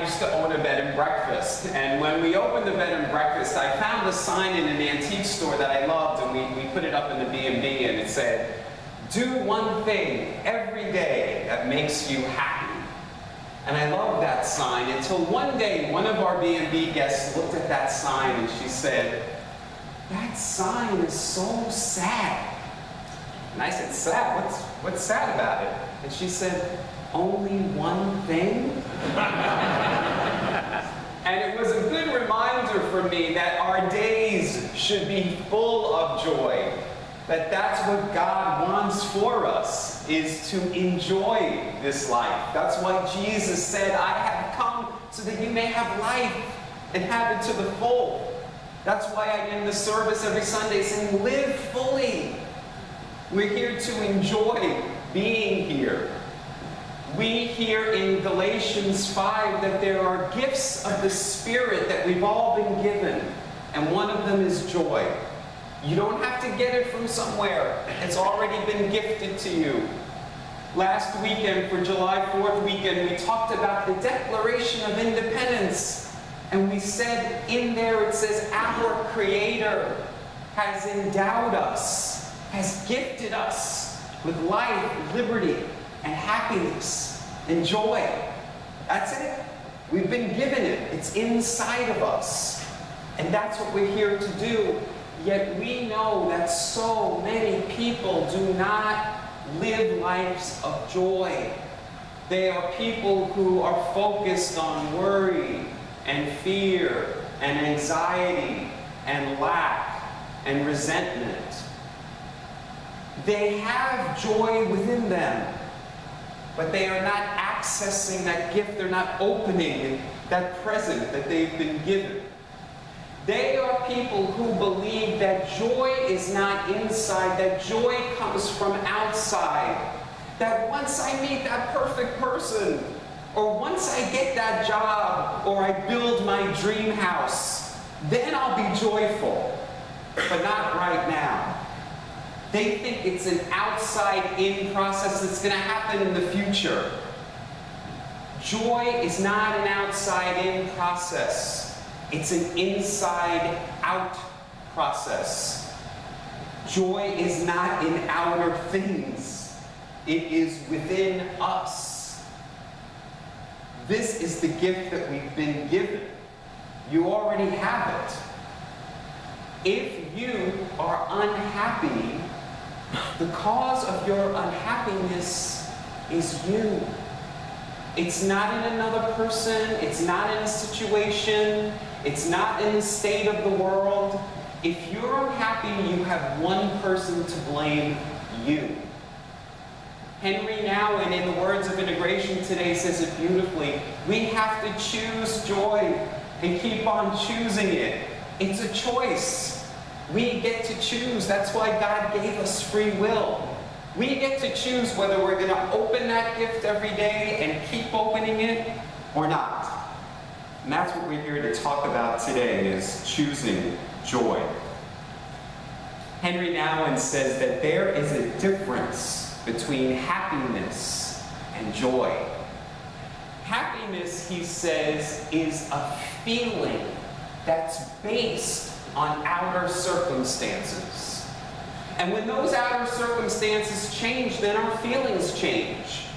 used to own a bed and breakfast, and when we opened the bed and breakfast, I found a sign in an antique store that I loved, and we put it up in the B&B, and it said, "Do one thing every day that makes you happy." And I loved that sign until one day, one of our B&B guests looked at that sign and she said, "That sign is so sad." And I said, "Sad? What's sad about it?" And she said, "Only one thing?" And it was a good reminder for me that our days should be full of joy. That's what God wants for us, is to enjoy this life. That's why Jesus said, "I have come so that you may have life and have it to the full." That's why I end the service every Sunday saying, "Live fully." We're here to enjoy being here. We hear in Galatians 5 that there are gifts of the Spirit that we've all been given, and one of them is joy. You don't have to get it from somewhere. It's already been gifted to you. Last weekend, for July 4th weekend, we talked about the Declaration of Independence. And we said in there, it says, our Creator has endowed us, has gifted us with life, liberty, and happiness, and joy. That's it. We've been given it. It's inside of us. And that's what we're here to do. Yet we know that so many people do not live lives of joy. They are people who are focused on worry and fear and anxiety and lack and resentment. They have joy within them, but they are not accessing that gift. They're not opening that present that they've been given. They are people who believe that joy is not inside, that joy comes from outside. That once I meet that perfect person, or once I get that job, or I build my dream house, then I'll be joyful, but not right now. They think it's an outside-in process that's going to happen in the future. Joy is not an outside-in process. It's an inside-out process. Joy is not in outer things. It is within us. This is the gift that we've been given. You already have it. If you are unhappy, the cause of your unhappiness is you. It's not in another person. It's not in a situation. It's not in the state of the world. If you're unhappy, you have one person to blame: you. Henry Nouwen, in the Words of Integration today, says it beautifully. We have to choose joy and keep on choosing it. It's a choice. We get to choose. That's why God gave us free will. We get to choose whether we're going to open that gift every day and keep opening it or not. And that's what we're here to talk about today, is choosing joy. Henry Nouwen says that there is a difference between happiness and joy. Happiness, he says, is a feeling that's based on outer circumstances. And when those outer circumstances change, then our feelings change.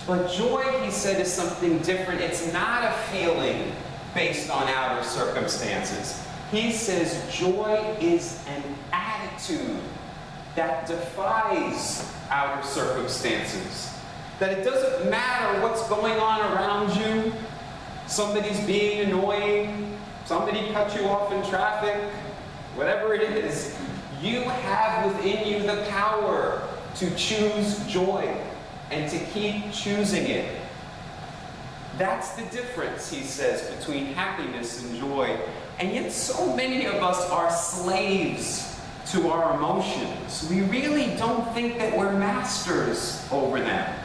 But joy, he said, is something different. It's not a feeling based on outer circumstances. He says joy is an attitude that defies outer circumstances. That it doesn't matter what's going on around you. Somebody's being annoying, somebody cut you off in traffic, whatever it is. You have within you the power to choose joy and to keep choosing it. That's the difference, he says, between happiness and joy. And yet so many of us are slaves to our emotions. We really don't think that we're masters over them.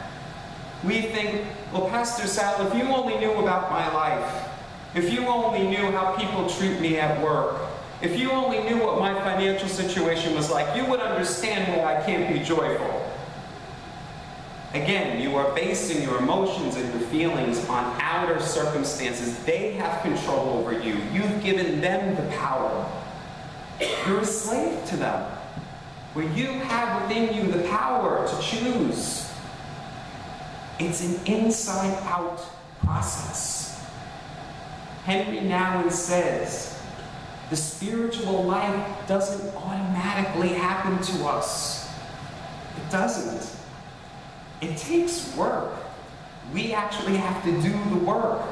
We think, well, Pastor Sal, if you only knew about my life, if you only knew how people treat me at work, if you only knew what my financial situation was like, you would understand why I can't be joyful. Again, you are basing your emotions and your feelings on outer circumstances. They have control over you. You've given them the power. You're a slave to them. Where you have within you the power to choose. It's an inside-out process. Henry Nouwen says, the spiritual life doesn't automatically happen to us. It doesn't. It takes work. We actually have to do the work.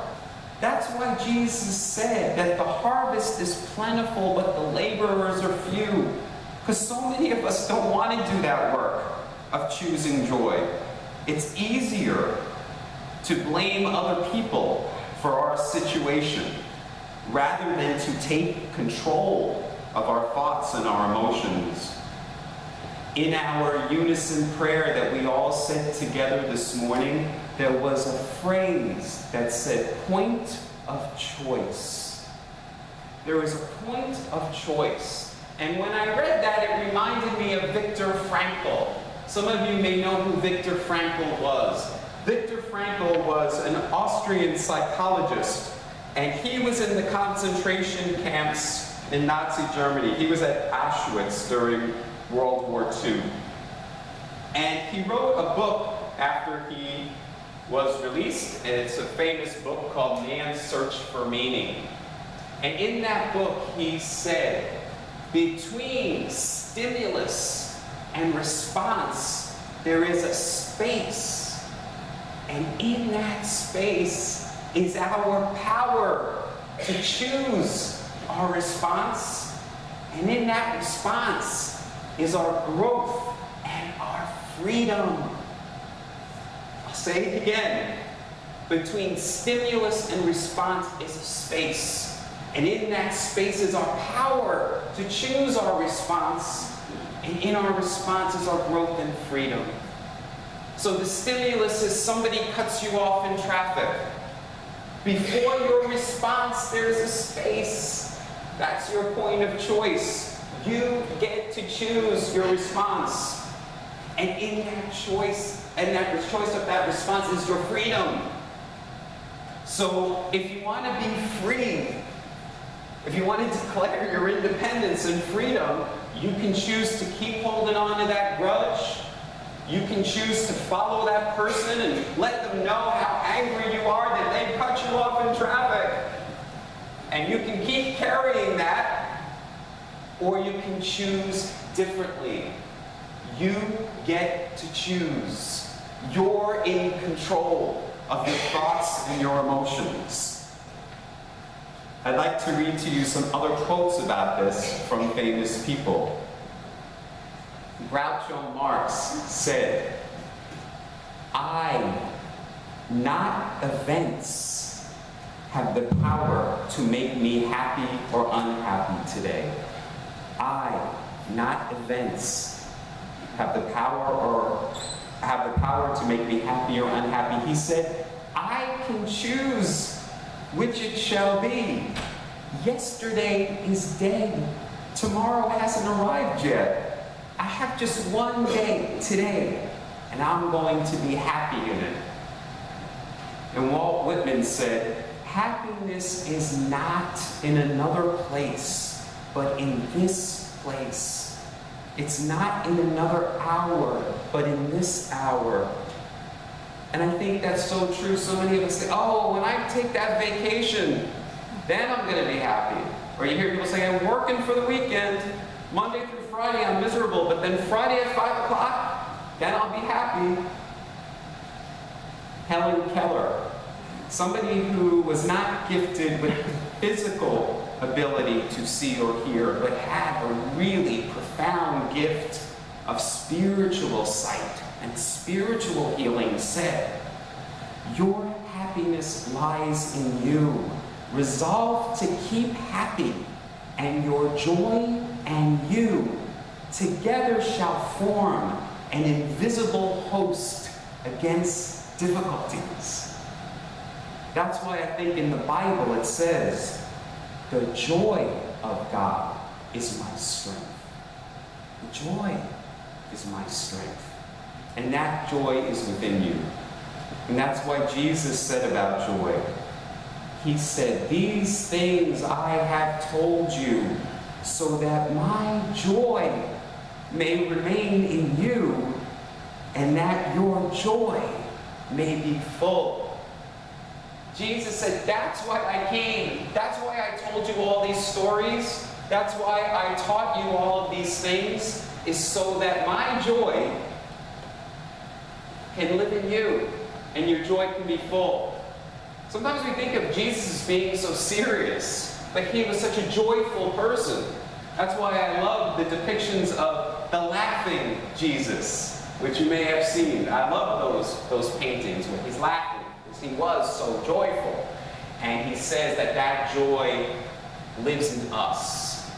That's why Jesus said that the harvest is plentiful, but the laborers are few. Because so many of us don't want to do that work of choosing joy. It's easier to blame other people for our situation rather than to take control of our thoughts and our emotions. In our unison prayer that we all said together this morning, there was a phrase that said, point of choice. There is a point of choice. And when I read that, it reminded me of Viktor Frankl. Some of you may know who Viktor Frankl was. Viktor Frankl was an Austrian psychologist, and he was in the concentration camps in Nazi Germany. He was at Auschwitz during World War II. And he wrote a book after he was released, and it's a famous book called Man's Search for Meaning. And in that book, he said, between stimulus and response, there is a space. And in that space is our power to choose our response. And in that response is our growth and our freedom. I'll say it again. Between stimulus and response is a space. And in that space is our power to choose our response. And in our response is our growth and freedom. So the stimulus is somebody cuts you off in traffic. Before your response, there's a space. That's your point of choice. You get to choose your response. And in that choice, and that choice of that response is your freedom. So if you want to be free, if you want to declare your independence and freedom, you can choose to keep holding on to that grudge. You can choose to follow that person and let them know how angry you are that they cut you off in traffic. And you can keep carrying that, or you can choose differently. You get to choose. You're in control of your thoughts and your emotions. I'd like to read to you some other quotes about this from famous people. Groucho Marx said, I, not events, have the power to make me happy or unhappy today. I, not events, have the power to make me happy or unhappy. He said, I can choose which it shall be. Yesterday is dead. Tomorrow hasn't arrived yet. I have just one day today, and I'm going to be happy in it. And Walt Whitman said, happiness is not in another place, but in this place. It's not in another hour, but in this hour. And I think that's so true. So many of us say, oh, when I take that vacation, then I'm going to be happy. Or you hear people say, I'm working for the weekend. Monday through Friday, I'm miserable. But then Friday at 5 o'clock, then I'll be happy. Helen Keller, somebody who was not gifted with physical ability to see or hear, but had a really profound gift of spiritual sight and spiritual healing, said, your happiness lies in you. Resolve to keep happy, and your joy and you together shall form an invisible host against difficulties. That's why I think in the Bible it says, the joy of God is my strength. The joy is my strength. And that joy is within you. And that's why Jesus said about joy. He said, "These things I have told you, so that my joy may remain in you, and that your joy may be full." Jesus said, that's why I came. That's why I told you all these stories. That's why I taught you all of these things, is so that my joy can live in you, and your joy can be full. Sometimes we think of Jesus as being so serious, but he was such a joyful person. That's why I love the depictions of the laughing Jesus, which you may have seen. I love those paintings where he's laughing, because he was so joyful. And he says that that joy lives in us.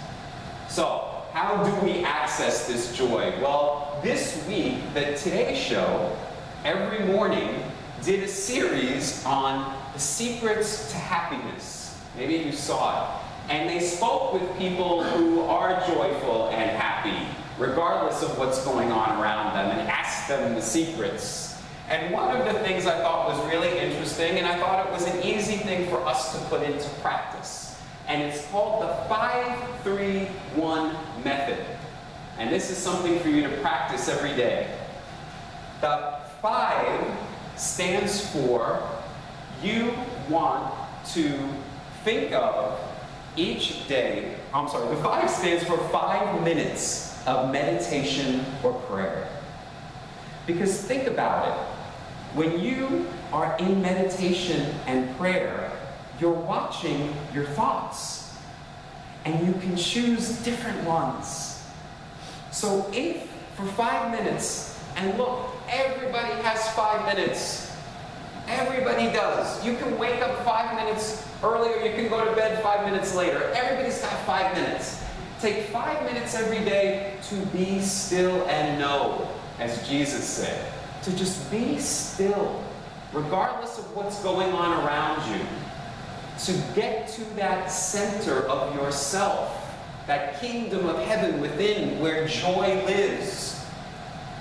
So, how do we access this joy? Well, this week, the Today Show, every morning, did a series on the secrets to happiness. Maybe you saw it. And they spoke with people who are joyful and happy, regardless of what's going on around them, and asked them the secrets. And one of the things I thought was really interesting, and I thought it was an easy thing for us to put into practice, and it's called the 5-3-1 method. And this is something for you to practice every day. The 5 stands for you want to think of each day. The 5 stands for 5 minutes of meditation or prayer. Because think about it. When you are in meditation and prayer, you're watching your thoughts. And you can choose different ones. So if for 5 minutes, and look, everybody has 5 minutes. Everybody does. You can wake up 5 minutes earlier, you can go to bed 5 minutes later. Everybody's got 5 minutes. Take 5 minutes every day to be still and know, as Jesus said. To just be still, regardless of what's going on around you. To get to that center of yourself, that kingdom of heaven within where joy lives.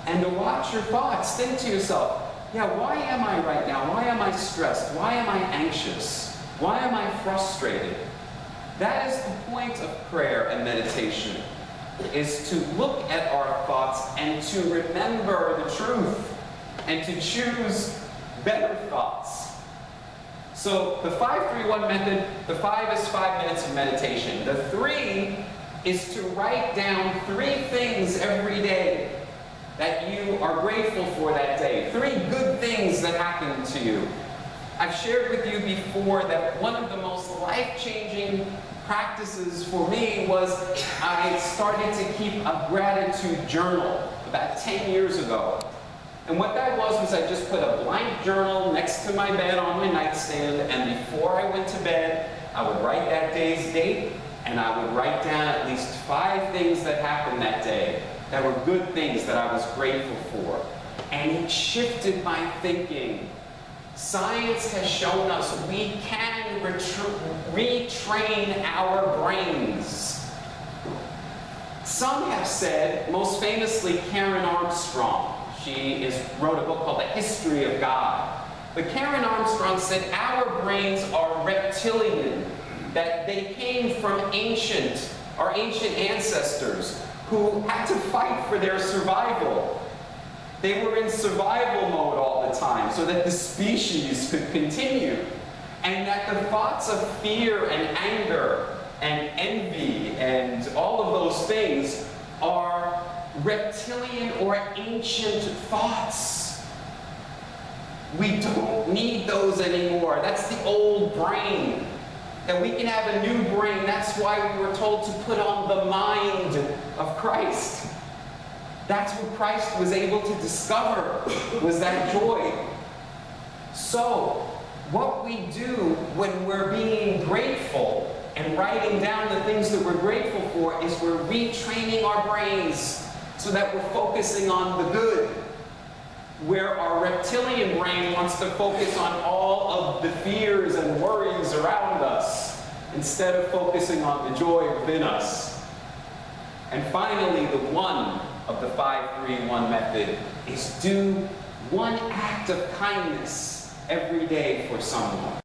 And to watch your thoughts. Think to yourself, yeah, why am I right now? Why am I stressed? Why am I anxious? Why am I frustrated? That is the point of prayer and meditation, is to look at our thoughts and to remember the truth and to choose better thoughts. So the 5-3-1 method, the 5 is 5 minutes of meditation. The 3 is to write down 3 things every day that you are grateful for that day. 3 good things that happened to you. I've shared with you before that one of the most life-changing practices for me was I started to keep a gratitude journal about 10 years ago. And what that was I just put a blank journal next to my bed on my nightstand, and before I went to bed, I would write that day's date, and I would write down at least 5 things that happened that day that were good things that I was grateful for. And it shifted my thinking. Science has shown us we can retrain our brains. Some have said, most famously Karen Armstrong, she wrote a book called The History of God. But Karen Armstrong said our brains are reptilian, that they came from our ancient ancestors who had to fight for their survival. They were in survival mode all the time so that the species could continue. And that the thoughts of fear and anger and envy and all of those things are reptilian or ancient thoughts. We don't need those anymore. That's the old brain. That we can have a new brain. That's why we were told to put on the mind of Christ. That's what Christ was able to discover, was that joy. So, what we do when we're being grateful and writing down the things that we're grateful for is we're retraining our brains so that we're focusing on the good. Where our reptilian brain wants to focus on all of the fears and worries around us, instead of focusing on the joy within us. And finally, the 1 of the 5-3-1 method is do one act of kindness every day for someone.